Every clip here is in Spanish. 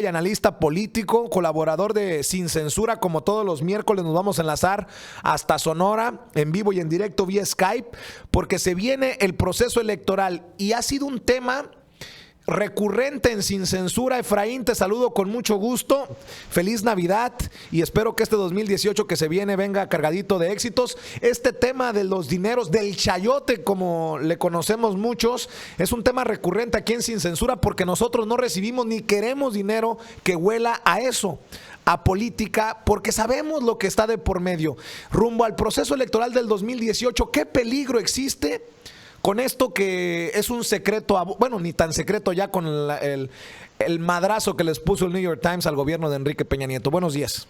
y analista político, colaborador de Sin Censura, como todos los miércoles nos vamos a enlazar hasta Sonora, en vivo y en directo vía Skype, porque se viene el proceso electoral y ha sido un tema recurrente en Sin Censura. Efraín, te saludo con mucho gusto, feliz Navidad y espero que este 2018 que se viene venga cargadito de éxitos. Este tema de los dineros, del chayote como le conocemos muchos, es un tema recurrente aquí en Sin Censura porque nosotros no recibimos ni queremos dinero que huela a eso, a política, porque sabemos lo que está de por medio. Rumbo al proceso electoral del 2018, ¿qué peligro existe con esto que es un secreto, bueno, ni tan secreto ya con el madrazo que les puso el New York Times al gobierno de Enrique Peña Nieto? Buenos días.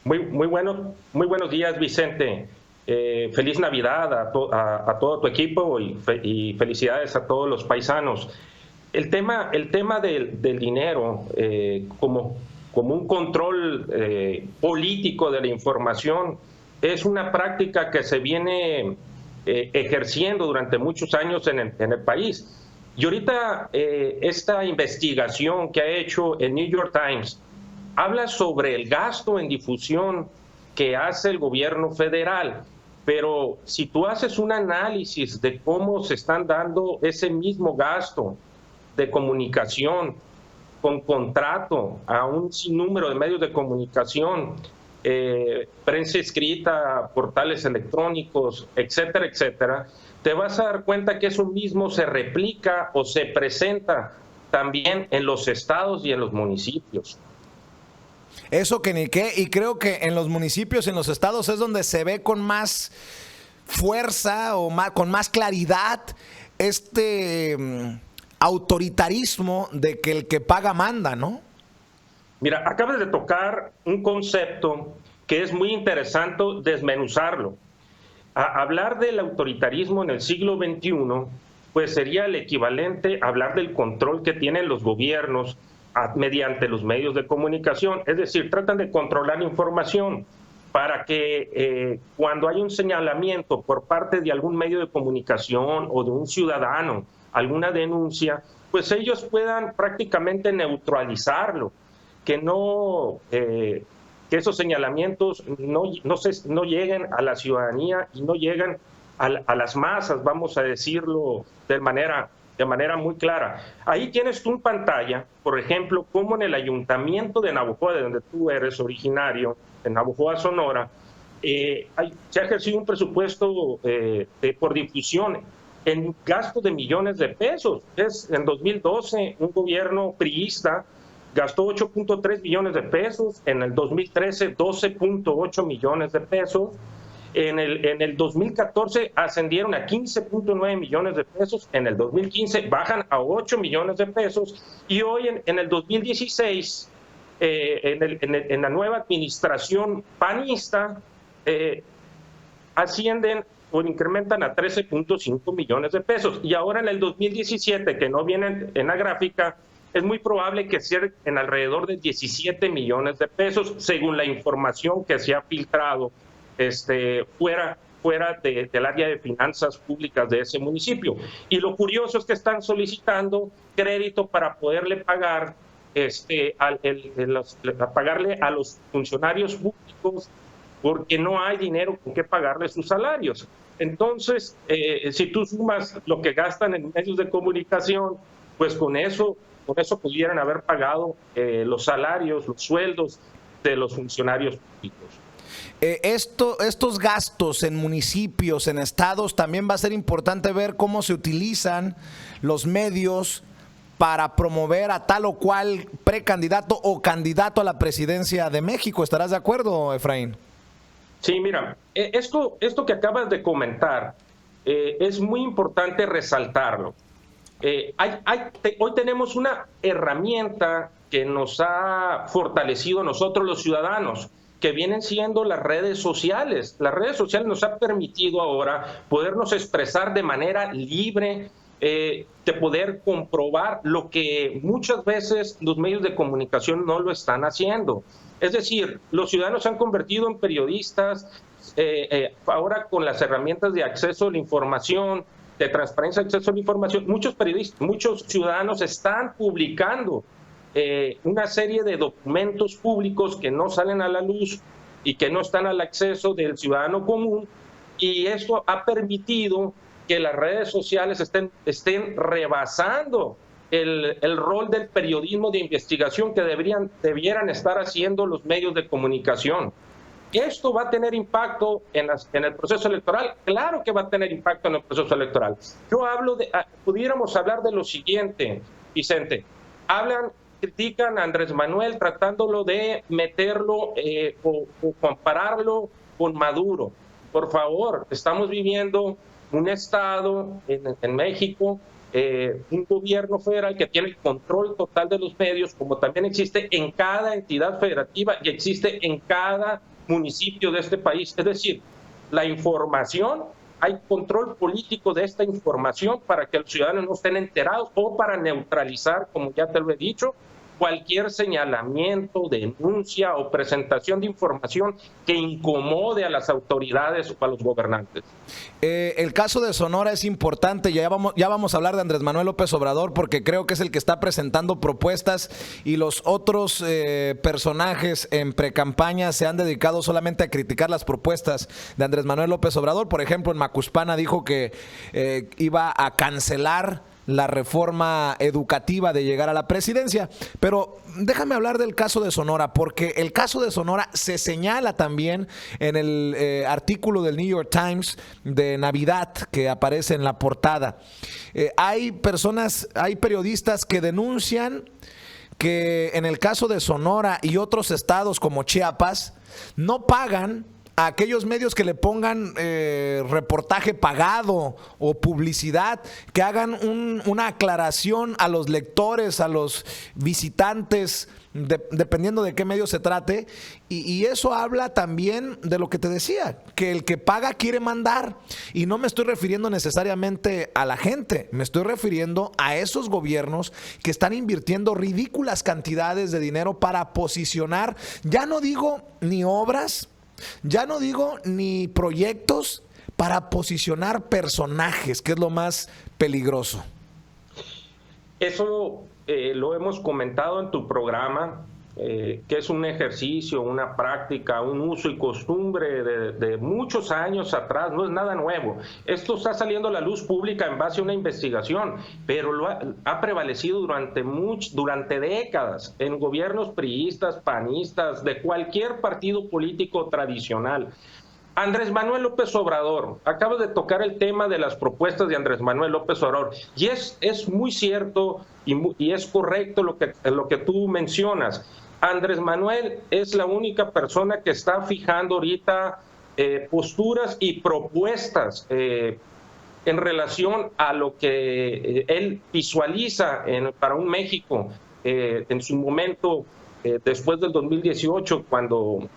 Muy buenos días, Vicente. Feliz Navidad a todo tu equipo y felicidades a todos los paisanos. El tema del dinero como un control político de la información es una práctica que se viene ejerciendo durante muchos años en el país. Y ahorita esta investigación que ha hecho el New York Times habla sobre el gasto en difusión que hace el gobierno federal, pero si tú haces un análisis de cómo se están dando ese mismo gasto de comunicación con contrato a un sinnúmero de medios de comunicación, prensa escrita, portales electrónicos, etcétera, etcétera, te vas a dar cuenta que eso mismo se replica o se presenta también en los estados y en los municipios. Eso que ni qué, y creo que en los municipios y en los estados es donde se ve con más fuerza o con más claridad este autoritarismo de que el que paga manda, ¿no? Mira, acabas de tocar un concepto que es muy interesante desmenuzarlo. Hablar del autoritarismo en el siglo XXI, pues sería el equivalente a hablar del control que tienen los gobiernos mediante los medios de comunicación. Es decir, tratan de controlar información para que cuando hay un señalamiento por parte de algún medio de comunicación o de un ciudadano, alguna denuncia, pues ellos puedan prácticamente neutralizarlo. Que esos señalamientos no lleguen a la ciudadanía y no lleguen a las masas, vamos a decirlo de manera muy clara. Ahí tienes tú en pantalla, por ejemplo, como en el ayuntamiento de Navojoa, de donde tú eres originario, en Navojoa, Sonora, se ha ejercido un presupuesto por difusión en gasto de millones de pesos. En 2012 un gobierno priista gastó 8.3 millones de pesos, en el 2013 12.8 millones de pesos, en el 2014 ascendieron a 15.9 millones de pesos, en el 2015 bajan a 8 millones de pesos y hoy en el 2016, en la nueva administración panista, ascienden o incrementan a 13.5 millones de pesos. Y ahora en el 2017, que no viene en la gráfica, es muy probable que sea en alrededor de 17 millones de pesos, según la información que se ha filtrado fuera del área de finanzas públicas de ese municipio. Y lo curioso es que están solicitando crédito para poderle pagar pagarle a los funcionarios públicos porque no hay dinero con qué pagarle sus salarios. Entonces, si tú sumas lo que gastan en medios de comunicación, pues con eso pudieran haber pagado los salarios, los sueldos de los funcionarios públicos. Estos gastos en municipios, en estados, también va a ser importante ver cómo se utilizan los medios para promover a tal o cual precandidato o candidato a la presidencia de México. ¿Estarás de acuerdo, Efraín? Sí, mira, esto que acabas de comentar es muy importante resaltarlo. Hoy tenemos una herramienta que nos ha fortalecido a nosotros los ciudadanos, que vienen siendo las redes sociales. Las redes sociales nos han permitido ahora podernos expresar de manera libre, de poder comprobar lo que muchas veces los medios de comunicación no lo están haciendo. Es decir, los ciudadanos se han convertido en periodistas, ahora con las herramientas de acceso a la información, de transparencia, acceso a la información, muchos periodistas, muchos ciudadanos están publicando una serie de documentos públicos que no salen a la luz y que no están al acceso del ciudadano común, y esto ha permitido que las redes sociales estén rebasando el rol del periodismo de investigación que debieran estar haciendo los medios de comunicación. ¿Esto va a tener impacto en el proceso electoral? Claro que va a tener impacto en el proceso electoral. Pudiéramos hablar de lo siguiente, Vicente. Critican a Andrés Manuel tratándolo de meterlo o compararlo con Maduro. Por favor, estamos viviendo un estado en México, un gobierno federal que tiene el control total de los medios, como también existe en cada entidad federativa y existe en cada municipio de este país. Es decir, la información, hay control político de esta información para que los ciudadanos no estén enterados o para neutralizar, como ya te lo he dicho, cualquier señalamiento, denuncia o presentación de información que incomode a las autoridades o a los gobernantes. El caso de Sonora es importante, ya vamos a hablar de Andrés Manuel López Obrador porque creo que es el que está presentando propuestas y los otros personajes en precampaña se han dedicado solamente a criticar las propuestas de Andrés Manuel López Obrador. Por ejemplo, en Macuspana dijo que iba a cancelar la reforma educativa de llegar a la presidencia. Pero déjame hablar del caso de Sonora, porque el caso de Sonora se señala también en el artículo del New York Times de Navidad que aparece en la portada. Hay periodistas que denuncian que en el caso de Sonora y otros estados como Chiapas no pagan a aquellos medios que le pongan reportaje pagado o publicidad, que hagan una aclaración a los lectores, a los visitantes, dependiendo de qué medio se trate, y eso habla también de lo que te decía, que el que paga quiere mandar, y no me estoy refiriendo necesariamente a la gente, me estoy refiriendo a esos gobiernos que están invirtiendo ridículas cantidades de dinero para posicionar, ya no digo ni obras, ya no digo ni proyectos, para posicionar personajes, que es lo más peligroso. Eso lo hemos comentado en tu programa, que es un ejercicio, una práctica, un uso y costumbre de muchos años atrás, no es nada nuevo. Esto está saliendo a la luz pública en base a una investigación, pero ha prevalecido durante décadas en gobiernos priistas, panistas, de cualquier partido político tradicional. Andrés Manuel López Obrador, acabas de tocar el tema de las propuestas de Andrés Manuel López Obrador, y es muy cierto y es correcto lo que tú mencionas. Andrés Manuel es la única persona que está fijando ahorita posturas y propuestas en relación a lo que él visualiza para un México en su momento después del 2018, cuando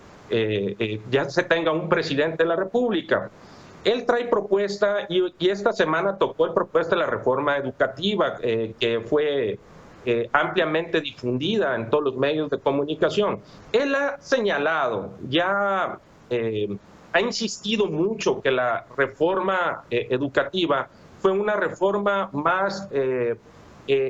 ya se tenga un presidente de la República. Él trae propuesta y esta semana tocó el propuesta de la reforma educativa que fue ampliamente difundida en todos los medios de comunicación. Él ha señalado, ha insistido mucho que la reforma educativa fue una reforma más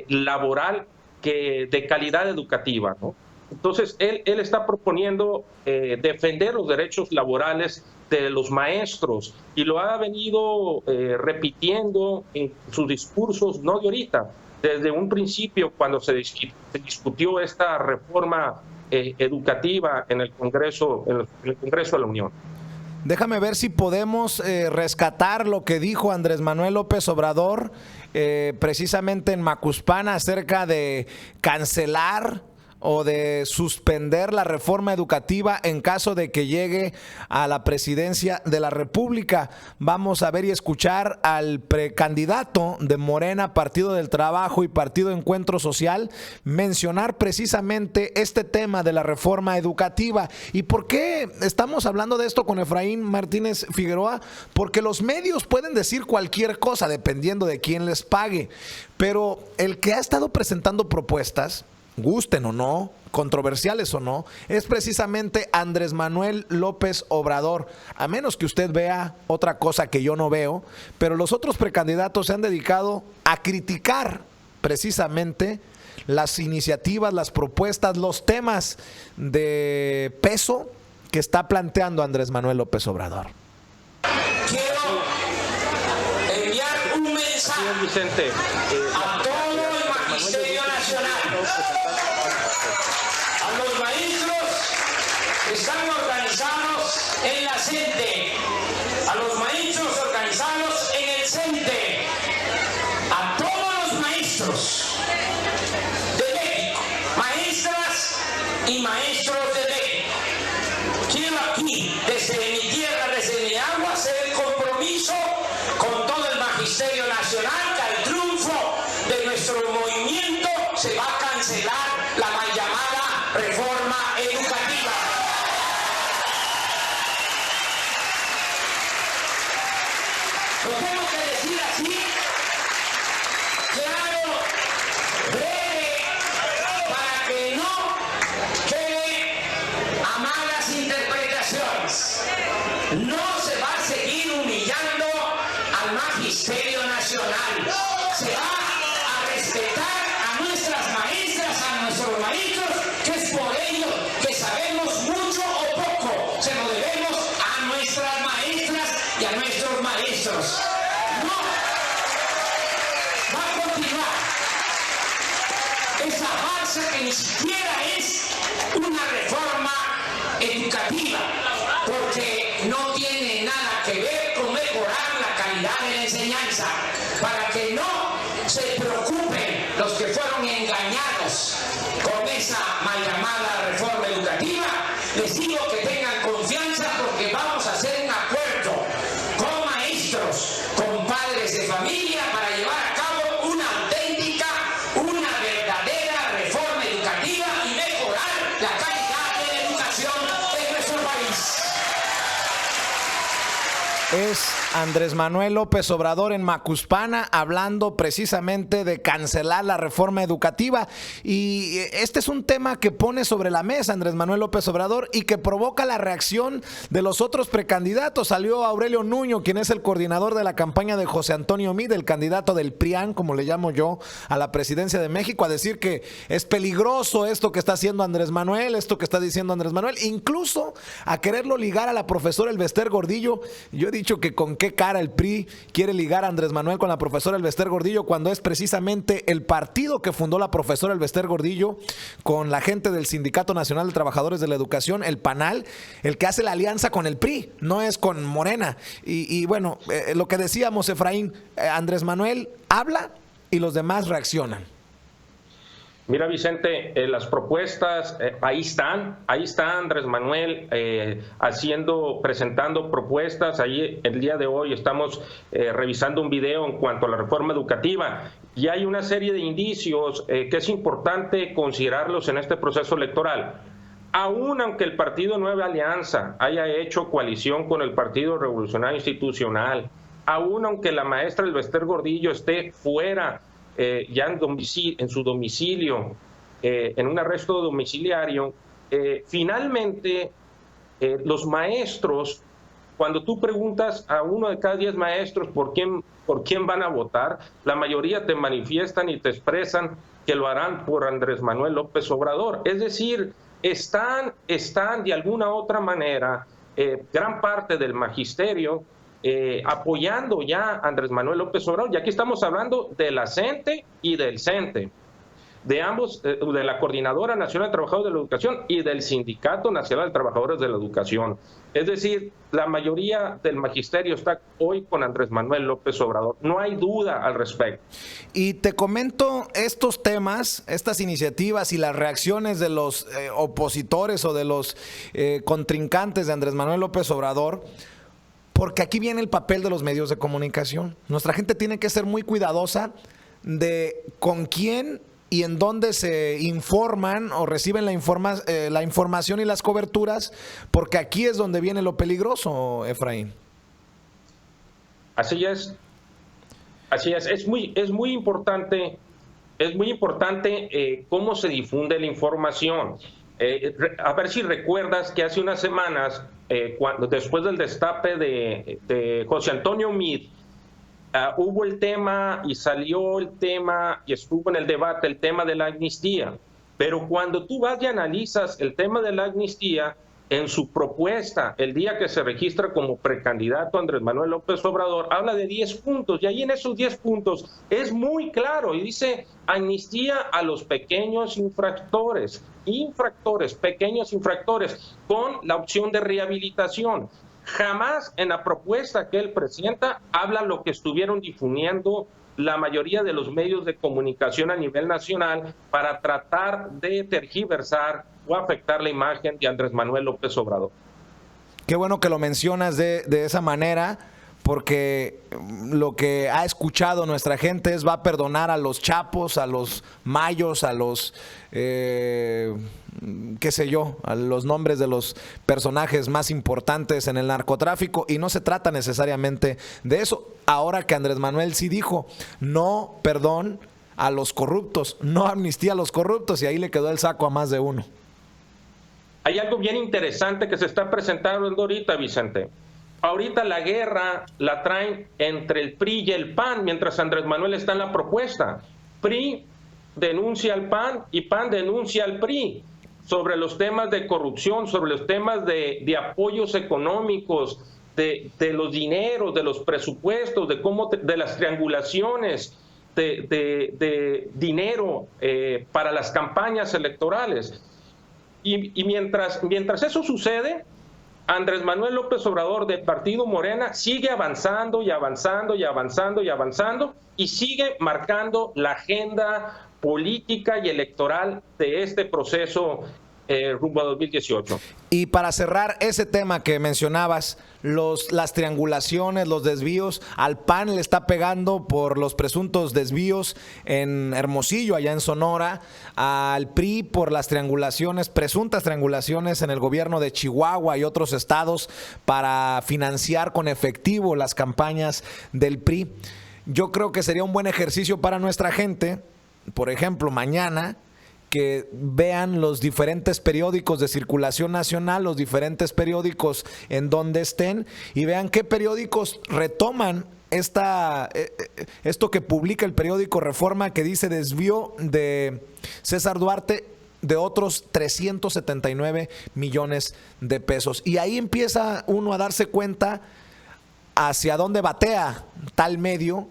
laboral que de calidad educativa, ¿no? Entonces, él está proponiendo defender los derechos laborales de los maestros y lo ha venido repitiendo en sus discursos, no de ahorita, desde un principio cuando se discutió esta reforma educativa en el Congreso de la Unión. Déjame ver si podemos rescatar lo que dijo Andrés Manuel López Obrador precisamente en Macuspana acerca de cancelar o de suspender la reforma educativa en caso de que llegue a la presidencia de la República. Vamos a ver y escuchar al precandidato de Morena, Partido del Trabajo y Partido Encuentro Social, mencionar precisamente este tema de la reforma educativa. ¿Y por qué estamos hablando de esto con Efraín Martínez Figueroa? Porque los medios pueden decir cualquier cosa dependiendo de quién les pague, pero el que ha estado presentando propuestas, gusten o no, controversiales o no, es precisamente Andrés Manuel López Obrador, a menos que usted vea otra cosa que yo no veo, pero los otros precandidatos se han dedicado a criticar precisamente las iniciativas, las propuestas, los temas de peso que está planteando Andrés Manuel López Obrador. Quiero enviar un mensaje a todo el Magisterio Nacional, a los maestros que están organizados en la CENTE, a los maestros organizados en el CENTE, a todos los maestros de México, maestras y maestros de México. Quiero aquí, desde mi tierra, desde mi agua, hacer el compromiso con todo el Magisterio Nacional que al triunfo de nuestro movimiento se va a cancelar la mal llamada reforma educativa. Lo tengo que decir así, claro, breve, para que no quede a malas interpretaciones. No se va a seguir humillando al Magisterio Nacional. Se va a respetar a nuestras maestras, a nuestros maestros, que es por ello que sabemos mucho o poco. Se lo debemos a nuestras maestras y a nuestros maestros. No va a continuar esa farsa que ni siquiera es una reforma educativa, porque no tiene nada que ver con mejorar la calidad de la enseñanza. Para que no se preocupen los que fueron engañados con esa mal llamada reforma educativa, les digo que tengan confianza, porque vamos a hacer un acuerdo con maestros, con padres de familia, para llevar a cabo una auténtica, una verdadera reforma educativa y mejorar la calidad de la educación en nuestro país. Es Andrés Manuel López Obrador en Macuspana hablando precisamente de cancelar la reforma educativa, y este es un tema que pone sobre la mesa Andrés Manuel López Obrador y que provoca la reacción de los otros precandidatos. Salió Aurelio Nuño, quien es el coordinador de la campaña de José Antonio Meade, el candidato del PRIAN, como le llamo yo, a la presidencia de México, a decir que es peligroso esto que está haciendo Andrés Manuel, esto que está diciendo Andrés Manuel, incluso a quererlo ligar a la profesora Elvester Gordillo. Yo he dicho que con qué cara el PRI quiere ligar a Andrés Manuel con la profesora Elvester Gordillo, cuando es precisamente el partido que fundó la profesora Elvester Gordillo con la gente del Sindicato Nacional de Trabajadores de la Educación, el PANAL, el que hace la alianza con el PRI, no es con Morena. Y bueno, lo que decíamos, Efraín, Andrés Manuel habla y los demás reaccionan. Mira, Vicente, las propuestas, ahí está Andrés Manuel presentando propuestas. Ahí el día de hoy estamos revisando un video en cuanto a la reforma educativa, y hay una serie de indicios que es importante considerarlos en este proceso electoral. Aún aunque el Partido Nueva Alianza haya hecho coalición con el Partido Revolucionario Institucional, aún aunque la maestra Elvester Gordillo esté fuera ya en su domicilio, en un arresto domiciliario, finalmente los maestros, cuando tú preguntas a 1 de cada 10 maestros por quién van a votar, la mayoría te manifiestan y te expresan que lo harán por Andrés Manuel López Obrador. Es decir, están de alguna otra manera gran parte del magisterio apoyando ya a Andrés Manuel López Obrador. Y aquí estamos hablando de la CENTE y del CENTE, de ambos, de la Coordinadora Nacional de Trabajadores de la Educación y del Sindicato Nacional de Trabajadores de la Educación. Es decir, la mayoría del magisterio está hoy con Andrés Manuel López Obrador. No hay duda al respecto. Y te comento estos temas, estas iniciativas y las reacciones de los opositores o de los contrincantes de Andrés Manuel López Obrador, porque aquí viene el papel de los medios de comunicación. Nuestra gente tiene que ser muy cuidadosa de con quién y en dónde se informan o reciben la información y las coberturas, porque aquí es donde viene lo peligroso, Efraín. Así es. Es muy importante cómo se difunde la información. A ver si recuerdas que hace unas semanas, después del destape de José Antonio Meade, hubo el tema y salió el tema y estuvo en el debate el tema de la amnistía. Pero cuando tú vas y analizas el tema de la amnistía, en su propuesta, el día que se registra como precandidato Andrés Manuel López Obrador, habla de 10 puntos, y ahí en esos 10 puntos es muy claro, y dice amnistía a los pequeños infractores, pequeños infractores, con la opción de rehabilitación. Jamás en la propuesta que él presenta habla lo que estuvieron difundiendo la mayoría de los medios de comunicación a nivel nacional para tratar de tergiversar o afectar la imagen de Andrés Manuel López Obrador. Qué bueno que lo mencionas de esa manera, porque lo que ha escuchado nuestra gente es va a perdonar a los chapos, a los mayos, a los, qué sé yo, a los nombres de los personajes más importantes en el narcotráfico, y no se trata necesariamente de eso. Ahora que Andrés Manuel sí dijo, no perdón a los corruptos, no amnistía a los corruptos, y ahí le quedó el saco a más de uno. Hay algo bien interesante que se está presentando ahorita, Vicente. Ahorita la guerra la traen entre el PRI y el PAN, mientras Andrés Manuel está en la propuesta. PRI denuncia al PAN y PAN denuncia al PRI sobre los temas de corrupción, sobre los temas de apoyos económicos, de los dineros, de los presupuestos, de las triangulaciones de dinero para las campañas electorales. Y mientras eso sucede, Andrés Manuel López Obrador del Partido Morena sigue avanzando y avanzando y avanzando y avanzando y sigue marcando la agenda política y electoral de este proceso rumbo a 2018. Y para cerrar ese tema que mencionabas, las triangulaciones, los desvíos, al PAN le está pegando por los presuntos desvíos en Hermosillo, allá en Sonora, al PRI por las triangulaciones, presuntas triangulaciones en el gobierno de Chihuahua y otros estados para financiar con efectivo las campañas del PRI. Yo creo que sería un buen ejercicio para nuestra gente, por ejemplo, mañana, que vean los diferentes periódicos de circulación nacional, los diferentes periódicos en donde estén, y vean qué periódicos retoman esto que publica el periódico Reforma, que dice desvío de César Duarte de otros 379 millones de pesos. Y ahí empieza uno a darse cuenta hacia dónde batea tal medio,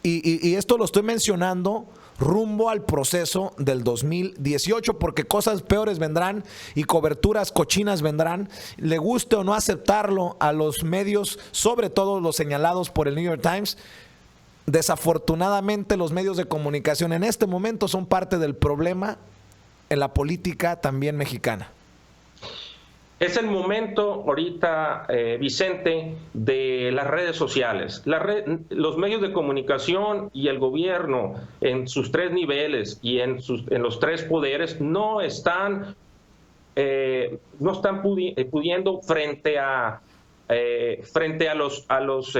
y esto lo estoy mencionando rumbo al proceso del 2018, porque cosas peores vendrán y coberturas cochinas vendrán, le guste o no aceptarlo a los medios, sobre todo los señalados por el New York Times. Desafortunadamente los medios de comunicación en este momento son parte del problema en la política también mexicana. Es el momento ahorita, Vicente, de las redes sociales. Los medios de comunicación y el gobierno en sus tres niveles y en los tres poderes no están pudiendo frente a los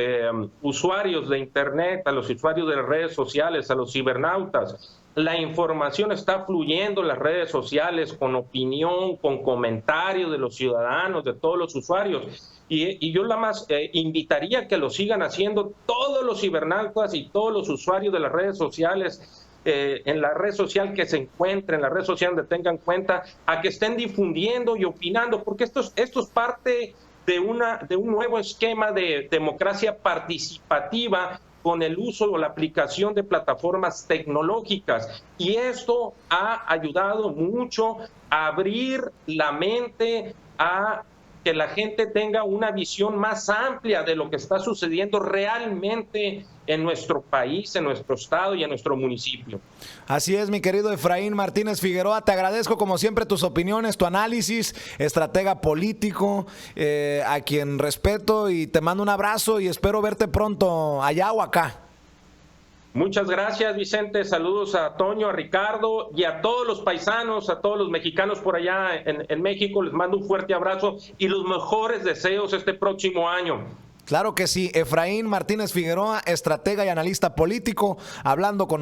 usuarios de Internet, a los usuarios de las redes sociales, a los cibernautas. La información está fluyendo en las redes sociales con opinión, con comentarios de los ciudadanos, de todos los usuarios. Y yo nada más invitaría a que lo sigan haciendo todos los cibernautas y todos los usuarios de las redes sociales, en la red social que se encuentren, en la red social donde tengan cuenta, a que estén difundiendo y opinando, porque esto es parte de un nuevo esquema de democracia participativa con el uso o la aplicación de plataformas tecnológicas. Y esto ha ayudado mucho a abrir la mente a que la gente tenga una visión más amplia de lo que está sucediendo realmente en nuestro país, en nuestro estado y en nuestro municipio. Así es, mi querido Efraín Martínez Figueroa, te agradezco como siempre tus opiniones, tu análisis, estratega político, a quien respeto, y te mando un abrazo y espero verte pronto allá o acá. Muchas gracias, Vicente. Saludos a Toño, a Ricardo y a todos los paisanos, a todos los mexicanos por allá en México. Les mando un fuerte abrazo y los mejores deseos este próximo año. Claro que sí. Efraín Martínez Figueroa, estratega y analista político, hablando con nosotros.